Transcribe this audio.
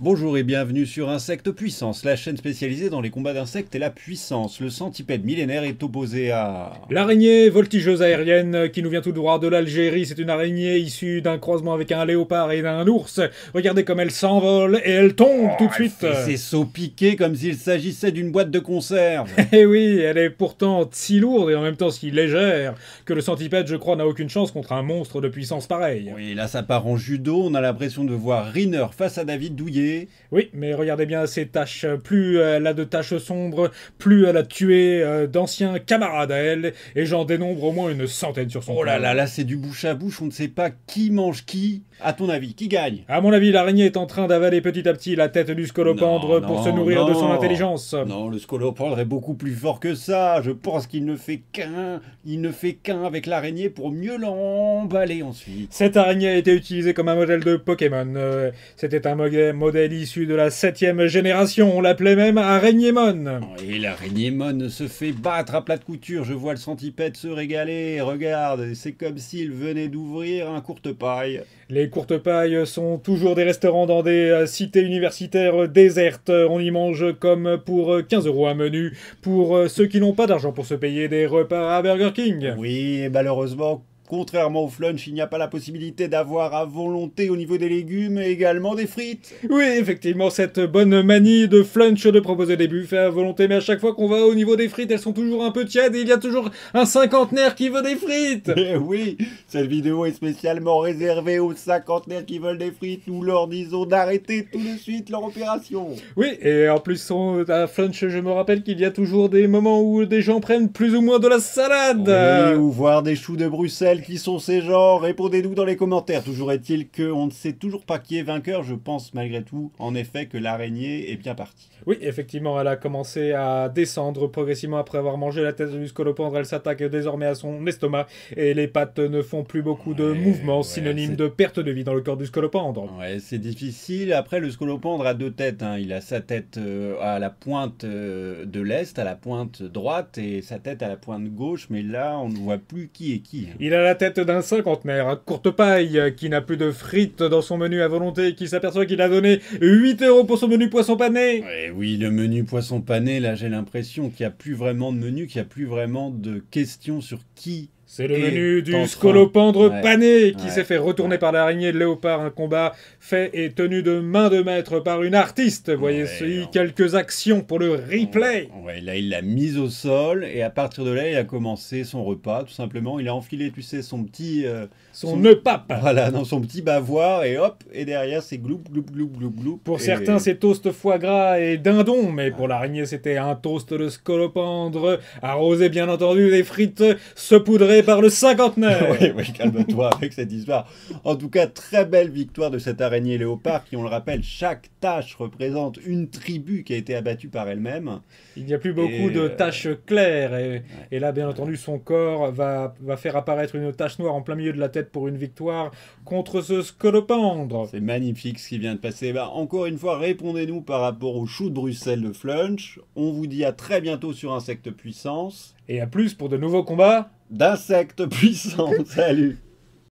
Bonjour et bienvenue sur Insectes Puissance, la chaîne spécialisée dans les combats d'insectes et la puissance. Le centipède millénaire est opposé à... L'araignée voltigeuse aérienne qui nous vient tout droit de l'Algérie, c'est une araignée issue d'un croisement avec un léopard et d'un ours. Regardez comme elle s'envole et elle tombe tout de Elle suite. fait ses sauts piqués comme s'il s'agissait d'une boîte de conserve. Eh oui, elle est pourtant si lourde et en même temps si légère que le centipède, je crois, n'a aucune chance contre un monstre de puissance pareille. Oui, là ça part en judo, on a l'impression de voir Riner face à David Douillet. Oui, mais regardez bien ces taches. Plus elle a de taches sombres, plus elle a tué d'anciens camarades à elle, et j'en dénombre au moins une centaine sur son Oh là corps. là, là c'est du bouche à bouche, on ne sait pas qui mange qui. À ton avis, qui gagne? À mon avis, l'araignée est en train d'avaler petit à petit la tête du scolopendre pour se nourrir de son intelligence. Non, le scolopendre est beaucoup plus fort que ça. Je pense qu'il ne fait qu'un avec l'araignée pour mieux l'emballer ensuite. Cette araignée a été utilisée comme un modèle de Pokémon. C'était un modèle issu de la 7e génération. On l'appelait même Araignémon. Et l'araignée mon se fait battre à plat de couture. Je vois le centipède se régaler. Regarde, c'est comme s'il venait d'ouvrir un courte-paille. Les courtes pailles sont toujours des restaurants dans des cités universitaires désertes. On y mange comme pour 15 € un menu pour ceux qui n'ont pas d'argent pour se payer des repas à Burger King. Oui, et malheureusement, contrairement au flunch, il n'y a pas la possibilité d'avoir à volonté au niveau des légumes et également des frites. Oui, effectivement, cette bonne manie de flunch de proposer des buffets à volonté, mais à chaque fois qu'on va au niveau des frites, elles sont toujours un peu tièdes et il y a toujours un cinquantenaire qui veut des frites. Eh oui, cette vidéo est spécialement réservée aux cinquantenaires qui veulent des frites. Nous leur disons d'arrêter tout de suite leur opération. Oui, et en plus, à flunch, je me rappelle qu'il y a toujours des moments où des gens prennent plus ou moins de la salade. Oui, ou voir des choux de Bruxelles qui sont ces gens. Répondez-nous dans les commentaires. Toujours est-il qu'on ne sait toujours pas qui est vainqueur. Je pense malgré tout, en effet, que l'araignée est bien partie. Oui, effectivement, elle a commencé à descendre progressivement après avoir mangé la tête du scolopendre. Elle s'attaque désormais à son estomac et les pattes ne font plus beaucoup de mouvements, synonyme de perte de vie dans le corps du scolopendre. Ouais, c'est difficile. Après, le scolopendre a deux têtes, hein. Il a sa tête à la pointe de l'est, à la pointe droite, et sa tête à la pointe gauche. Mais là, on ne voit plus qui est qui, hein. Il a la tête d'un cinquantenaire, à courte paille, qui n'a plus de frites dans son menu à volonté et qui s'aperçoit qu'il a donné 8 € pour son menu poisson pané. Ouais, oui, le menu poisson pané, là, j'ai l'impression qu'il n'y a plus vraiment de menu, qu'il n'y a plus vraiment de questions sur qui. C'est le Et menu du t'en scolopendre train. pané qui Ouais. s'est fait retourner par l'araignée de léopard. Un combat fait et tenu de main de maître par une artiste. Voyez ici quelques actions pour le replay. Ouais, là, il l'a mise au sol et à partir de là, il a commencé son repas, tout simplement. Il a enfilé, tu sais, son petit... Son nœud pape. Voilà, dans son petit bavoir et hop, et derrière, c'est gloup, gloup, gloup, gloup, gloup. Pour Et- certains, c'est toast foie gras et dindon, mais pour l'araignée, c'était un toast de scolopendre, arrosé bien entendu des frites saupoudrées par le cinquantenaire. Oui, oui, calme-toi avec cette histoire. En tout cas, très belle victoire de cette araignée léopard qui, on le rappelle, chaque tâche représente une tribu qui a été abattue par elle-même. Il n'y a plus beaucoup Et, de taches claires, et là, bien entendu, son corps va faire apparaître une tache noire en plein milieu de la tête pour une victoire contre ce scolopendre. C'est magnifique ce qui vient de passer. Bah, encore une fois, répondez-nous par rapport au chou de Bruxelles de Flunch. On vous dit à très bientôt sur Insectes Puissance. Et à plus pour de nouveaux combats. D'insectes puissants, salut!